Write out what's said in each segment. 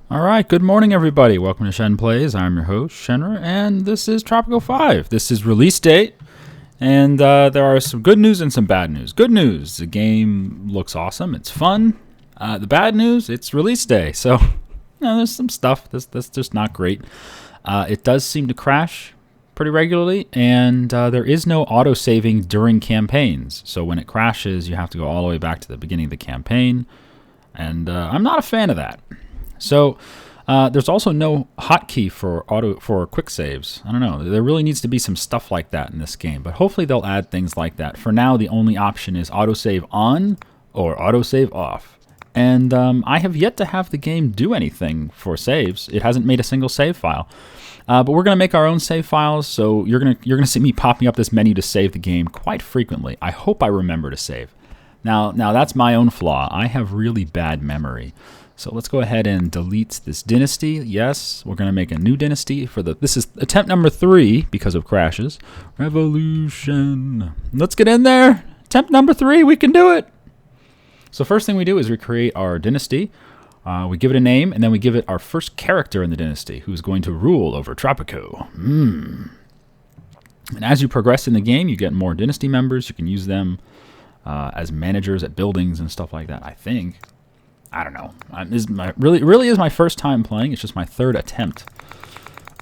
All right, good morning, everybody. Welcome to Shen Plays. I'm your host, Shenra, and this is Tropico 5. This is release date, and there are some good news and some bad news. Good news, the game looks awesome. It's fun. The bad news, it's release day, so there's some stuff that's just not great. It does seem to crash pretty regularly, and there is no auto-saving during campaigns. So when it crashes, you have to go all the way back to the beginning of the campaign, and I'm not a fan of that. So there's also no hotkey for quick saves. I don't know. There really needs to be some stuff like that in this game, but hopefully they'll add things like that. For now, the only option is autosave on or autosave off. And I have yet to have the game do anything for saves. It hasn't made a single save file. But we're going to make our own save files, so you're gonna see me popping up this menu to save the game quite frequently. I hope I remember to save. Now that's my own flaw. I have really bad memory. So let's go ahead and delete this dynasty. Yes, we're going to make a new dynasty for this is attempt number 3 because of crashes. Revolution. Let's get in there. Attempt number 3, we can do it. So first thing we do is we create our dynasty. We give it a name, and then we give it our first character in the dynasty who's going to rule over Tropico. And as you progress in the game, you get more dynasty members. You can use them as managers at buildings and stuff like that, I think. I don't know. This really is my first time playing. It's just my third attempt.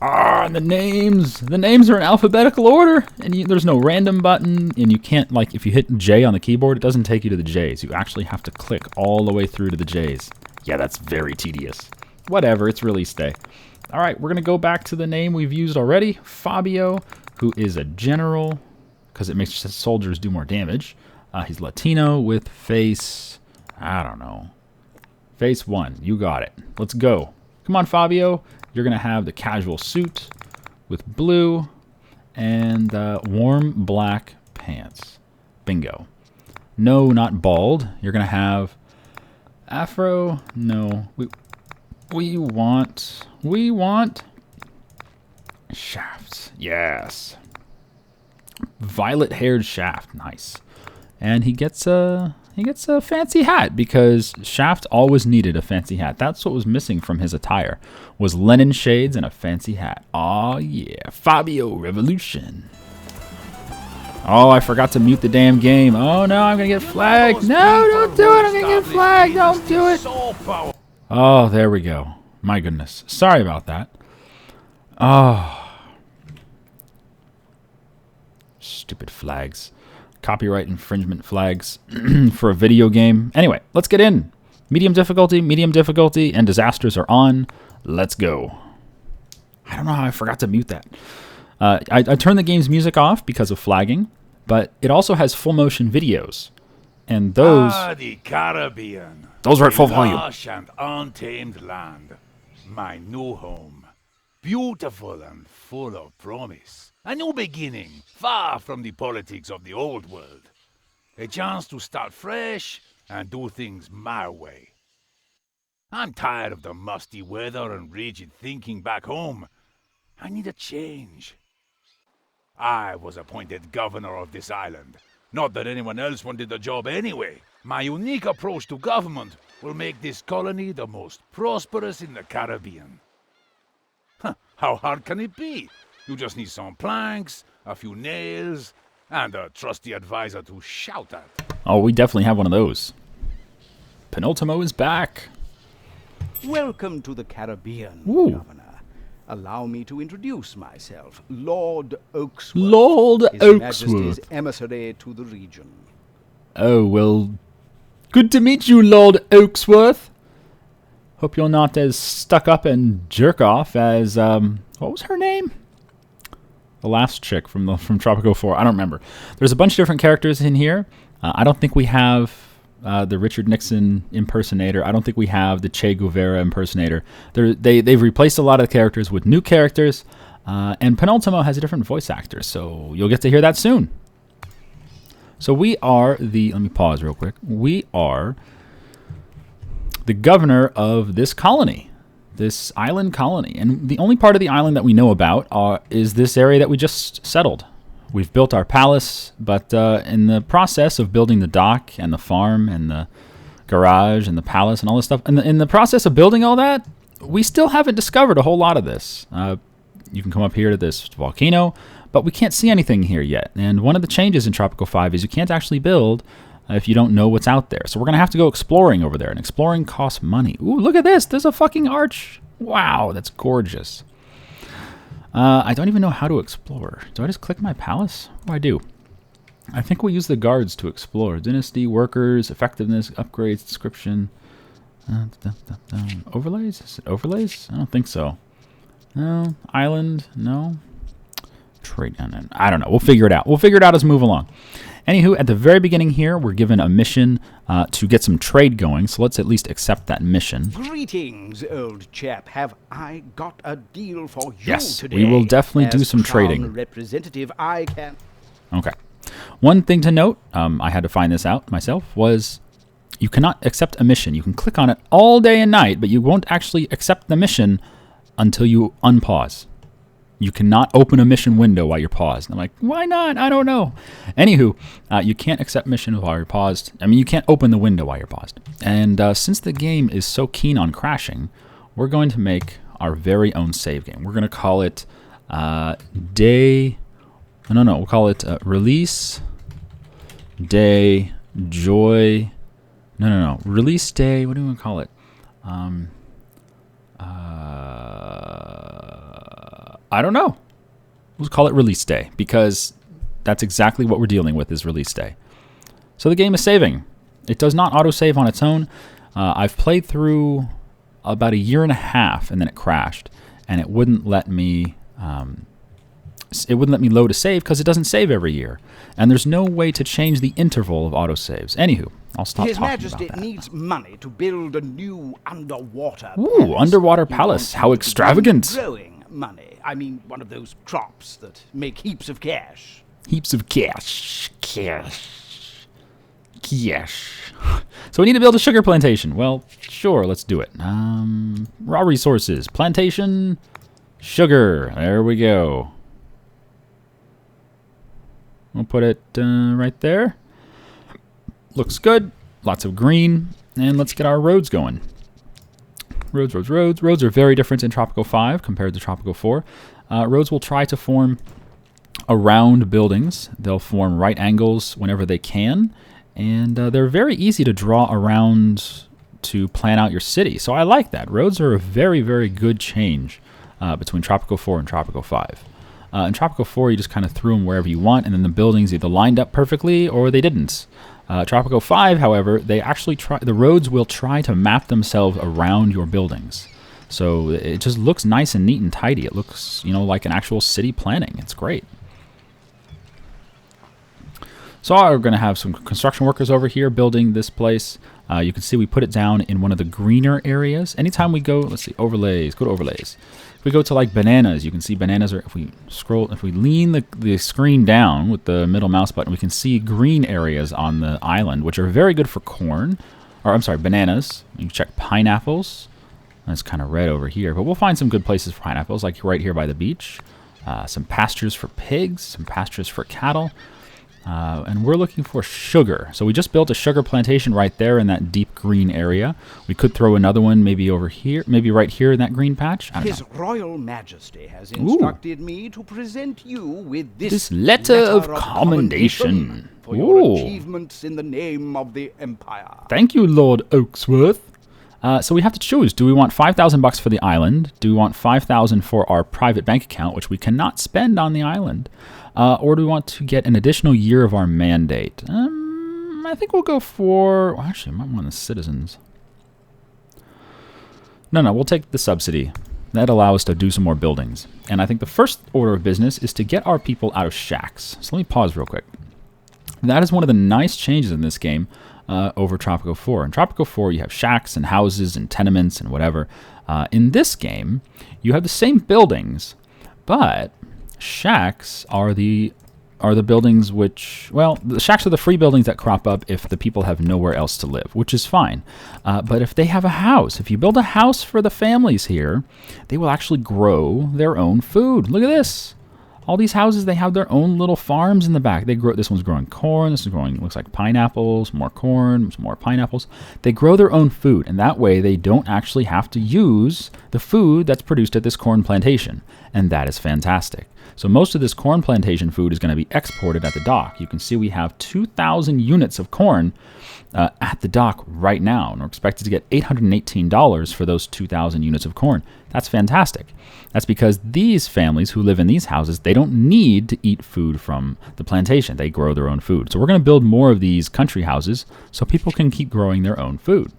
And the names are in alphabetical order, and there's no random button, and you can't, like, if you hit J on the keyboard, it doesn't take you to the J's. You actually have to click all the way through to the J's. Yeah, that's very tedious. Whatever, it's release day. All right, we're going to go back to the name we've used already, Fabio, who is a general, because it makes soldiers do more damage. He's Latino with face, I don't know. Phase 1, you got it. Let's go. Come on, Fabio. You're going to have the casual suit with blue and warm black pants. Bingo. No, not bald. You're going to have afro. No. We want shafts. Yes. Violet-haired shaft. Nice. And he gets a fancy hat because Shaft always needed a fancy hat. That's what was missing from his attire, was linen shades and a fancy hat. Aw, yeah. Fabio Revolution. Oh, I forgot to mute the damn game. Oh, no, I'm going to get flagged. No, don't do it. I'm going to get flagged. Don't do it. Oh, there we go. My goodness. Sorry about that. Oh. Stupid flags. Copyright infringement flags for a video game. Anyway, let's get in. Medium difficulty, and disasters are on. Let's go. I don't know how I forgot to mute that. I turned the game's music off because of flagging, but it also has full motion videos. And those... the Caribbean. Those are at full volume. Lush and untamed land. My new home. Beautiful and full of promise. A new beginning, far from the politics of the old world. A chance to start fresh and do things my way. I'm tired of the musty weather and rigid thinking back home. I need a change. I was appointed governor of this island. Not that anyone else wanted the job anyway. My unique approach to government will make this colony the most prosperous in the Caribbean. How hard can it be? You just need some planks, a few nails, and a trusty advisor to shout at. Oh, we definitely have one of those. Penultimo is back. Welcome to the Caribbean, Ooh. Governor. Allow me to introduce myself, Lord Oaksworth. Lord His Oaksworth. Majesty's emissary to the region. Oh, well, good to meet you, Lord Oaksworth. Hope you're not as stuck up and jerk off as, what was her name? The last chick from Tropico 4. I don't remember. There's a bunch of different characters in here. I don't think we have the Richard Nixon impersonator. I don't think we have the Che Guevara impersonator. They've replaced a lot of the characters with new characters, and Penultimo has a different voice actor, so you'll get to hear that soon. So we are let me pause real quick. We are the governor of this colony. This island colony. And the only part of the island that we know about is this area that we just settled. We've built our palace, but in the process of building the dock and the farm and the garage and the palace and all this stuff, in the process of building all that, we still haven't discovered a whole lot of this. You can come up here to this volcano, but we can't see anything here yet. And one of the changes in Tropico 5 is you can't actually build if you don't know what's out there. So we're going to have to go exploring over there, and exploring costs money. Ooh, look at this. There's a fucking arch. Wow, that's gorgeous. I don't even know how to explore. Do I just click my palace? What do I do? I think we use the guards to explore. Dynasty, workers, effectiveness, upgrades, description. Overlays? Is it overlays? I don't think so. No. Island? No. Trade. I don't know. We'll figure it out. We'll figure it out as we move along. Anywho, at the very beginning here, we're given a mission to get some trade going, so let's at least accept that mission. Greetings, old chap. Have I got a deal for you yes, today? We will definitely do As some Crown trading. Representative, I can... Okay. One thing to note, I had to find this out myself, was you cannot accept a mission. You can click on it all day and night, but you won't actually accept the mission until you unpause. You cannot open a mission window while you're paused. I'm like, why not? I don't know. Anywho, you can't accept missions while you're paused. I mean, you can't open the window while you're paused. And since the game is so keen on crashing, we're going to make our very own save game. We're going to call it we'll call it Release Day Joy. No. Release Day. What do we want to call it? I don't know. We'll call it Release Day because that's exactly what we're dealing with is Release Day. So the game is saving. It does not autosave on its own. I've played through about a year and a half and then it crashed and it wouldn't let me load a save because it doesn't save every year. And there's no way to change the interval of autosaves. Anywho, I'll stop His talking Majesty about that. needs money to build a new underwater Ooh, palace. underwater He palace. wants How it to be extravagant. Growing money. I mean, one of those crops that make heaps of cash. Heaps of cash. So we need to build a sugar plantation. Well, sure, let's do it. Raw resources. Plantation. Sugar. There we go. We'll put it right there. Looks good. Lots of green. And let's get our roads going. Roads. Roads are very different in Tropico 5 compared to Tropico 4. Roads will try to form around buildings. They'll form right angles whenever they can. And they're very easy to draw around to plan out your city. So I like that. Roads are a very, very good change between Tropico 4 and Tropico 5. In Tropico 4, you just kind of threw them wherever you want, and then the buildings either lined up perfectly or they didn't. Tropico 5, however, they actually the roads will try to map themselves around your buildings. So it just looks nice and neat and tidy. It looks, like an actual city planning. It's great. So we're going to have some construction workers over here building this place. You can see we put it down in one of the greener areas. Anytime we go, let's see, overlays, go to overlays. If we go to like bananas, you can see bananas are, if we lean the screen down with the middle mouse button, we can see green areas on the island, which are very good for corn, or I'm sorry, bananas. You can check pineapples. That's kind of red over here, but we'll find some good places for pineapples, like right here by the beach. Some pastures for pigs, some pastures for cattle. And we're looking for sugar. So we just built a sugar plantation right there in that deep green area. We could throw another one maybe over here, maybe right here in that green patch. I don't know. His Royal Majesty has instructed me to present you with this letter of commendation for your achievements in the name of the Empire. Thank you, Lord Oaksworth. So we have to choose. Do we want $5,000 for the island? Do we want $5,000 for our private bank account, which we cannot spend on the island? Or do we want to get an additional year of our mandate? I think we'll go for... Well, actually, I might want the citizens. No, we'll take the subsidy. That allows us to do some more buildings. And I think the first order of business is to get our people out of shacks. So let me pause real quick. That is one of the nice changes in this game over Tropico 4. In Tropico 4, you have shacks and houses and tenements and whatever. In this game, you have the same buildings, but shacks are the buildings which, well, the shacks are the free buildings that crop up if the people have nowhere else to live, which is fine. But if they have a house, if you build a house for the families here, they will actually grow their own food. Look at this. All these houses, they have their own little farms in the back. They grow. This one's growing corn. This is growing, looks like pineapples, more corn, some more pineapples. They grow their own food, and that way they don't actually have to use the food that's produced at this corn plantation, and that is fantastic. So most of this corn plantation food is going to be exported at the dock. You can see we have 2,000 units of corn at the dock right now, and we're expected to get $818 for those 2,000 units of corn. That's fantastic. That's because these families who live in these houses, they don't need to eat food from the plantation. They grow their own food. So we're going to build more of these country houses so people can keep growing their own food.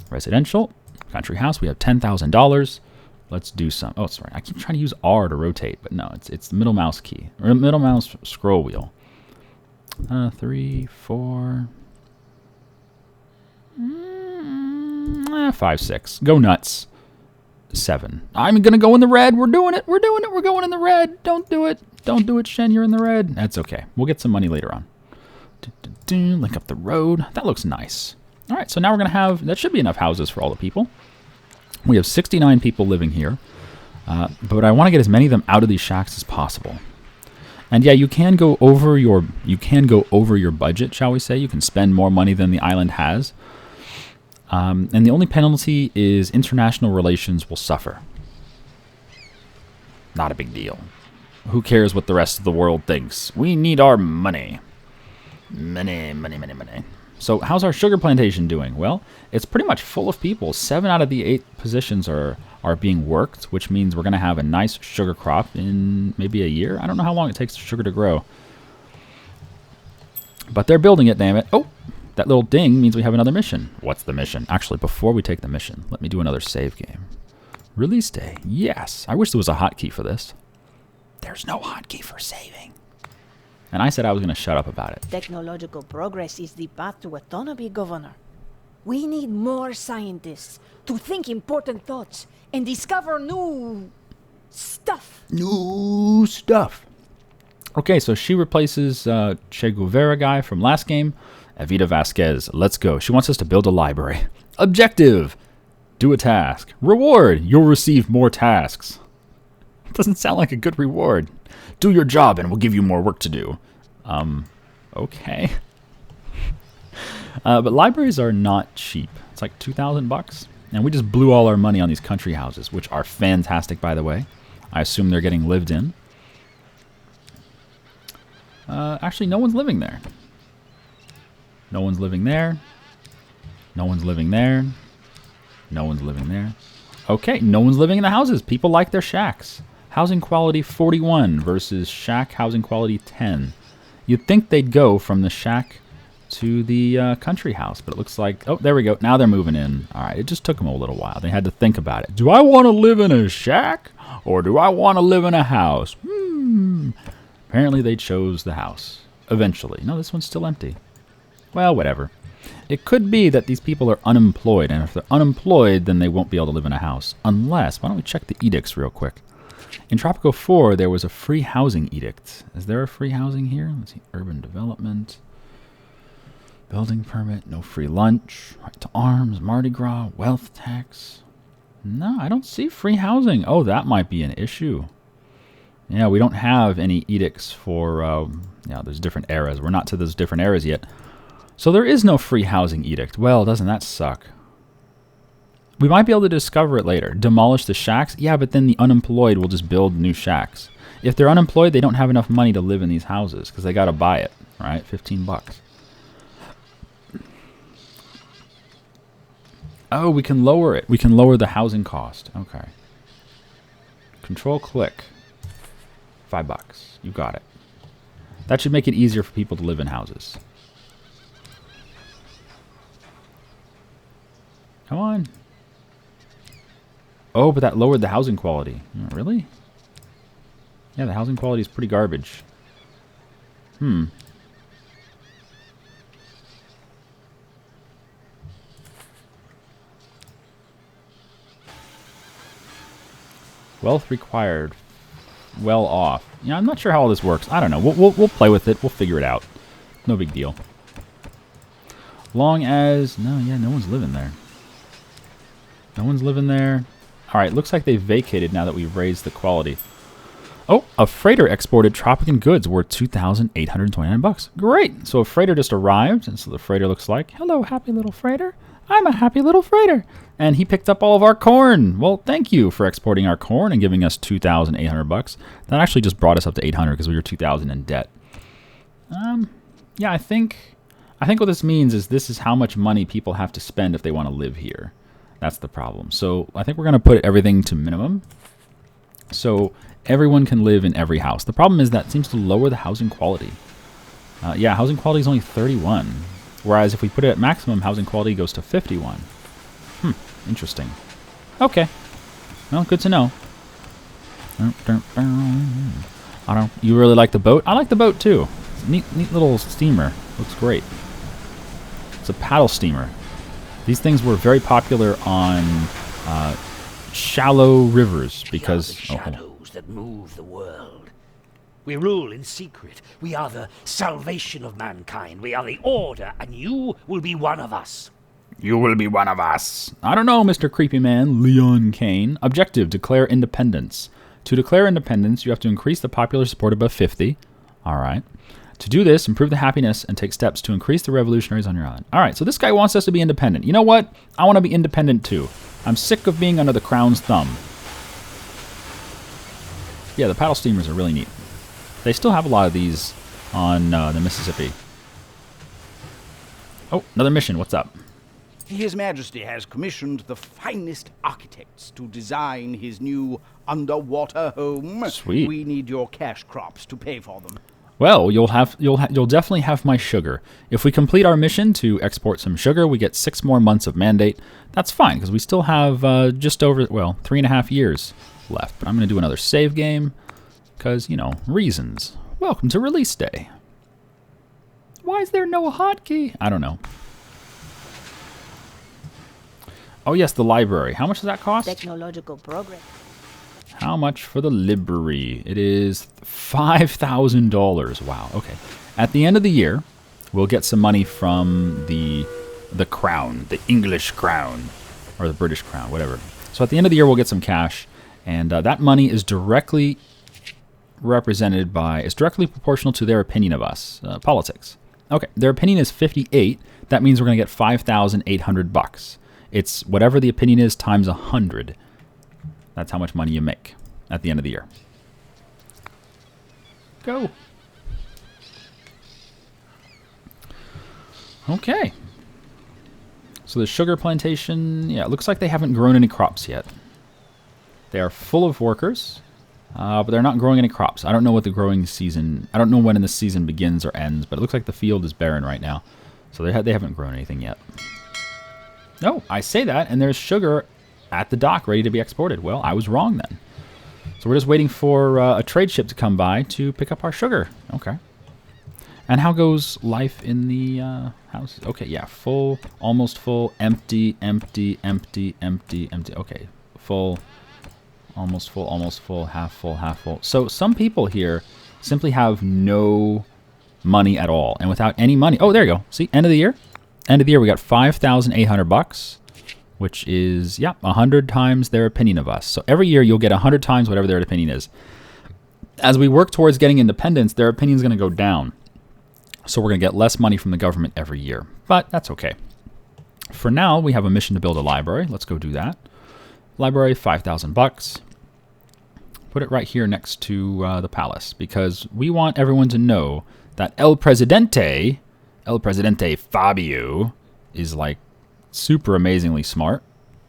Residential, country house, we have $10,000. Let's do some. Oh, sorry. I keep trying to use R to rotate, but no, it's the middle mouse key, or middle mouse scroll wheel. 3, 4, 5, 6. Go nuts. 7. I'm going to go in the red. We're doing it. We're doing it. We're going in the red. Don't do it. Don't do it, Shen. You're in the red. That's okay. We'll get some money later on. Link up the road. That looks nice. All right, so now we're going to have, that should be enough houses for all the people. We have 69 people living here, but I want to get as many of them out of these shacks as possible. And yeah, you can go over your budget, shall we say. You can spend more money than the island has. And the only penalty is international relations will suffer. Not a big deal. Who cares what the rest of the world thinks? We need our money. Money, money, money, money. So how's our sugar plantation doing? Well, it's pretty much full of people. 7 out of the 8 positions are being worked, which means we're going to have a nice sugar crop in maybe a year. I don't know how long it takes the sugar to grow. But they're building it, damn it. Oh, that little ding means we have another mission. What's the mission? Actually, before we take the mission, let me do another save game. Release day. Yes. I wish there was a hotkey for this. There's no hotkey for saving. And I said I was going to shut up about it. Technological progress is the path to autonomy, Governor. We need more scientists to think important thoughts and discover new stuff. New stuff. Okay, so she replaces Che Guevara guy from last game. Evita Vasquez, let's go. She wants us to build a library. Objective, do a task. Reward, you'll receive more tasks. Doesn't sound like a good reward. Do your job and we'll give you more work to do. Okay. But libraries are not cheap. It's like $2,000. And we just blew all our money on these country houses, which are fantastic, by the way. I assume they're getting lived in. Actually, no one's living there. No one's living there. No one's living there. No one's living there. Okay, no one's living in the houses. People like their shacks. Housing quality 41 versus shack housing quality 10. You'd think they'd go from the shack to the country house, but it looks like, oh, there we go. Now they're moving in. All right, it just took them a little while. They had to think about it. Do I want to live in a shack or do I want to live in a house? Apparently they chose the house eventually. No, this one's still empty. Well, whatever. It could be that these people are unemployed, and if they're unemployed, then they won't be able to live in a house. Unless, why don't we check the edicts real quick? In Tropico 4, there was a free housing edict. Is there a free housing here? Let's see. Urban development. Building permit. No free lunch. Right to arms. Mardi Gras. Wealth tax. No, I don't see free housing. Oh, that might be an issue. Yeah, we don't have any edicts for, there's different eras. We're not to those different eras yet. So there is no free housing edict. Well, doesn't that suck? We might be able to discover it later. Demolish the shacks? Yeah, but then the unemployed will just build new shacks. If they're unemployed, they don't have enough money to live in these houses because they got to buy it, right? $15. Oh, we can lower it. We can lower the housing cost. Okay. Control click. $5. You got it. That should make it easier for people to live in houses. Come on. Oh, but that lowered the housing quality. Really? Yeah, the housing quality is pretty garbage. Wealth required. Well off. Yeah, I'm not sure how all this works. I don't know. We'll play with it. We'll figure it out. No big deal. Long as... no one's living there. No one's living there. Alright, looks like they vacated now that we've raised the quality. Oh, a freighter exported Tropican goods worth 2,829 bucks. Great. So a freighter just arrived, and so the freighter looks like, hello, happy little freighter. I'm a happy little freighter. And he picked up all of our corn. Well, thank you for exporting our corn and giving us 2,800 bucks. That actually just brought us up to 800 because we were 2,000 in debt. Yeah, I think what this means is this is how much money people have to spend if they want to live here. That's the problem. So I think we're going to put everything to minimum. So everyone can live in every house. The problem is that seems to lower the housing quality. Yeah, housing quality is only 31. Whereas if we put it at maximum, housing quality goes to 51. Interesting. Okay. Well, good to know. You really like the boat? I like the boat too. It's a neat little steamer. Looks great. It's a paddle steamer. These things were very popular on shallow rivers because we are the shadows that move the world. We rule in secret. We are the salvation of mankind. We are the order, and you will be one of us. You will be one of us. I don't know, Mr. Creepy Man, Leon Kane. Objective, declare independence. To declare independence, you have to increase the popular support above 50. All right. To do this, improve the happiness and take steps to increase the revolutionaries on your island. All right, so this guy wants us to be independent. You know what? I want to be independent too. I'm sick of being under the crown's thumb. Yeah, the paddle steamers are really neat. They still have a lot of these on the Mississippi. Oh, another mission. What's up? His Majesty has commissioned the finest architects to design his new underwater home. Sweet. We need your cash crops to pay for them. Well, you'll definitely have my sugar. If we complete our mission to export some sugar, we get 6 more months of mandate. That's fine because we still have just over 3.5 years left. But I'm going to do another save game because reasons. Welcome to release day. Why is there no hotkey? I don't know. Oh yes, the library. How much does that cost? Technological progress. How much for the library? It is $5,000. Wow, okay. At the end of the year, we'll get some money from the crown, the English crown, or the British crown, whatever. So at the end of the year, we'll get some cash, and that money is directly directly proportional to their opinion of us, politics. Okay, their opinion is 58. That means we're going to get 5,800 bucks. It's whatever the opinion is times 100. That's how much money you make at the end of the year. Go. Okay. So the sugar plantation, yeah, it looks like they haven't grown any crops yet. They are full of workers, but they're not growing any crops. I don't know what the growing season, I don't know when the season begins or ends, but it looks like the field is barren right now. So they haven't grown anything yet. No, I say that, and there's sugar at the dock ready to be exported. Well, I was wrong then. So we're just waiting for a trade ship to come by to pick up our sugar. Okay. And how goes life in the house? Okay, yeah, full, almost full, empty, empty, empty, empty, empty. Okay, full, almost full, half full, half full. So some people here simply have no money at all. And without any money, oh, there you go. See, end of the year. End of the year, we got 5,800 bucks, which is, 100 times their opinion of us. So every year, you'll get 100 times whatever their opinion is. As we work towards getting independence, their opinion is going to go down. So we're going to get less money from the government every year. But that's okay. For now, we have a mission to build a library. Let's go do that. Library, 5,000 bucks. Put it right here next to the palace, because we want everyone to know that El Presidente Fabio is like super amazingly smart.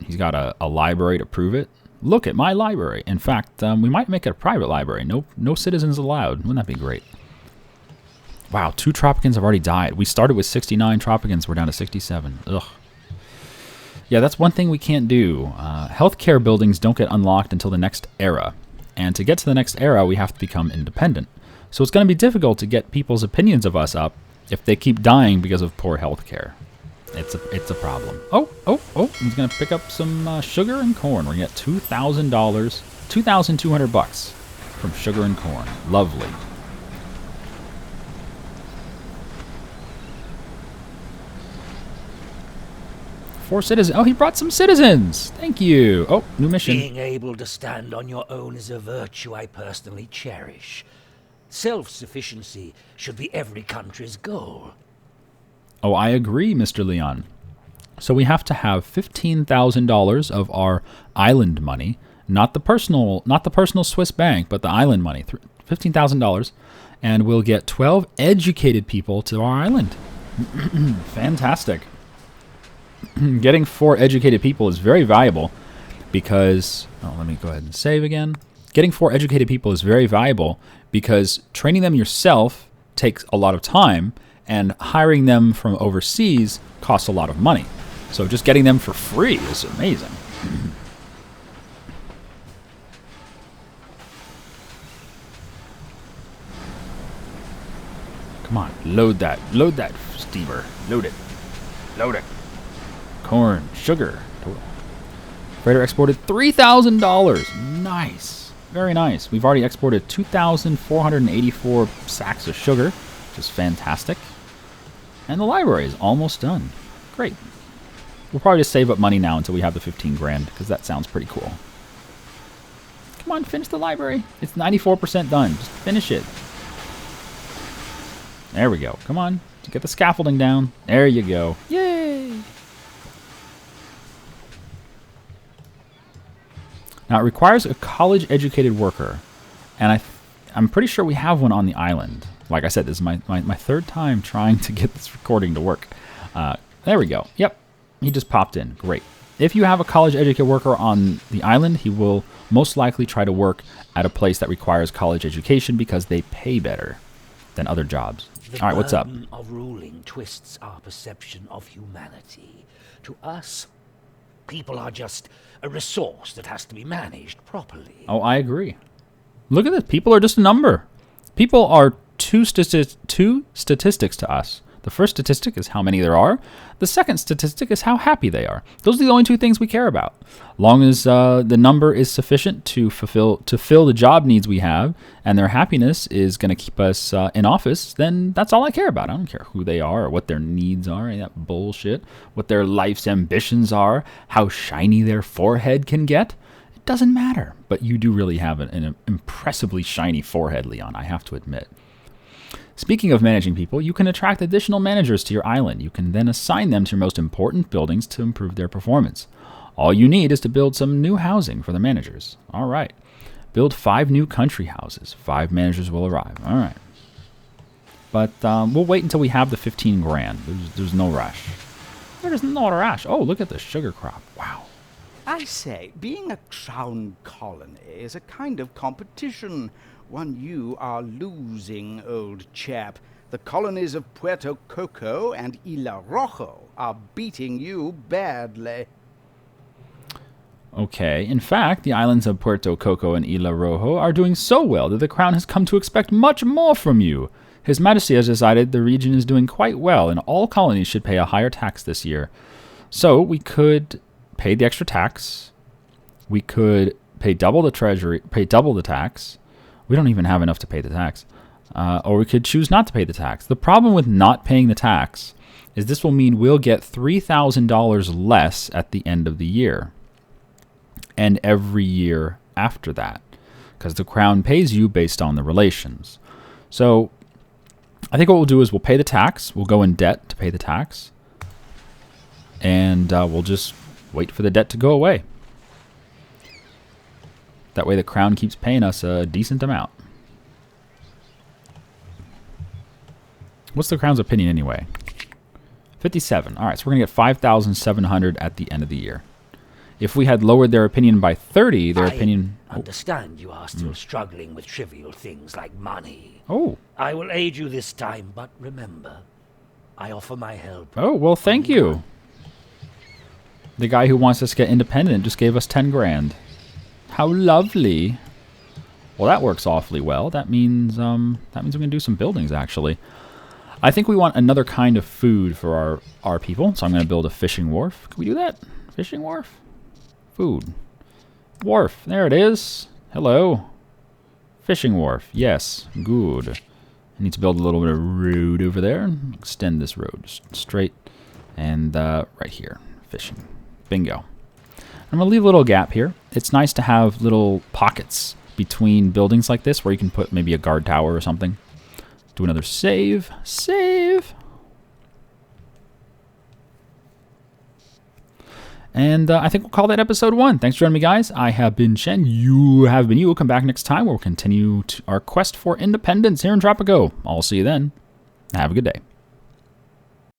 He's got a library to prove it. Look at my library. In fact, we might make it a private library. No citizens allowed. Wouldn't that be great? Wow, 2 Tropicans have already died. We started with 69 Tropicans. We're down to 67. Ugh. Yeah, that's one thing we can't do. Healthcare buildings don't get unlocked until the next era. And to get to the next era, we have to become independent. So it's going to be difficult to get people's opinions of us up if they keep dying because of poor healthcare. It's a problem. Oh, he's going to pick up some sugar and corn. We're going to get $2,000, 2,200 bucks from sugar and corn. Lovely. 4 citizens. Oh, he brought some citizens. Thank you. Oh, new mission. Being able to stand on your own is a virtue I personally cherish. Self-sufficiency should be every country's goal. Oh, I agree, Mr. Leon. So we have to have $15,000 of our island money, not the personal Swiss bank, but the island money, $15,000, and we'll get 12 educated people to our island. Fantastic. Getting 4 educated people is very valuable because, let me go ahead and save again. Getting 4 educated people is very valuable because training them yourself takes a lot of time, and hiring them from overseas costs a lot of money. So just getting them for free is amazing. Come on, load that steamer. Load it. Corn, sugar. Total. Freighter exported $3,000. Nice. Very nice. We've already exported 2,484 sacks of sugar, which is fantastic. And the library is almost done. Great. We'll probably just save up money now until we have the 15 grand, because that sounds pretty cool. Come on, finish the library. It's 94% done. Just finish it. There we go. Come on. Get the scaffolding down. There you go. Yay! Now, it requires a college-educated worker, and I'm pretty sure we have one on the island. Like I said, this is my 3rd time trying to get this recording to work. There we go. Yep, he just popped in. Great. If you have a college-educated worker on the island, he will most likely try to work at a place that requires college education because they pay better than other jobs. All right, what's up? The burden of ruling twists our perception of humanity. To us, people are just a resource that has to be managed properly. Oh, I agree. Look at this. People are just a number. People are two statistics to us. The first statistic is how many there are. The second statistic is how happy they are. Those are the only 2 things we care about. Long as the number is sufficient to fill the job needs we have, and their happiness is going to keep us in office, then that's all I care about. I don't care who they are or what their needs are, any of that bullshit, what their life's ambitions are, how shiny their forehead can get. It doesn't matter. But you do really have an impressively shiny forehead, Leon, I have to admit. Speaking of managing people, you can attract additional managers to your island. You can then assign them to your most important buildings to improve their performance. All you need is to build some new housing for the managers. All right. Build 5 new country houses. 5 managers will arrive. All right. But we'll wait until we have the 15 grand. There's no rush. There's no rush. Oh, look at the sugar crop. Wow. I say, being a crown colony is a kind of competition. One you are losing, old chap. The colonies of Puerto Coco and Isla Rojo are beating you badly. Okay. In fact, the islands of Puerto Coco and Isla Rojo are doing so well that the Crown has come to expect much more from you. His Majesty has decided the region is doing quite well, and all colonies should pay a higher tax this year. So we could pay the extra tax. We could pay double the tax. We don't even have enough to pay the tax. Or we could choose not to pay the tax. The problem with not paying the tax is this will mean we'll get $3,000 less at the end of the year. And every year after that. Because the Crown pays you based on the relations. So I think what we'll do is we'll pay the tax. We'll go in debt to pay the tax. And we'll just wait for the debt to go away. That way the Crown keeps paying us a decent amount. What's the Crown's opinion anyway? 57. All right, so we're going to get 5,700 at the end of the year. If we had lowered their opinion by 30, their opinion... I understand you are still struggling with trivial things like money. Oh. I will aid you this time, but remember, I offer my help. Oh, well, thank you. The guy who wants us to get independent just gave us 10 grand. How lovely. Well, that works awfully well. That means we can do some buildings, actually. I think we want another kind of food for our people, so I'm going to build a fishing wharf. Can we do that? Fishing wharf? Food. Wharf. There it is. Hello. Fishing wharf. Yes. Good. I need to build a little bit of road over there. Extend this road straight and right here. fishing. Bingo. I'm going to leave a little gap here. It's nice to have little pockets between buildings like this where you can put maybe a guard tower or something. Do another save. Save. And I think we'll call that episode 1. Thanks for joining me, guys. I have been Shen. You have been you. We'll come back next time where we'll continue our quest for independence here in Tropico. I'll see you then. Have a good day.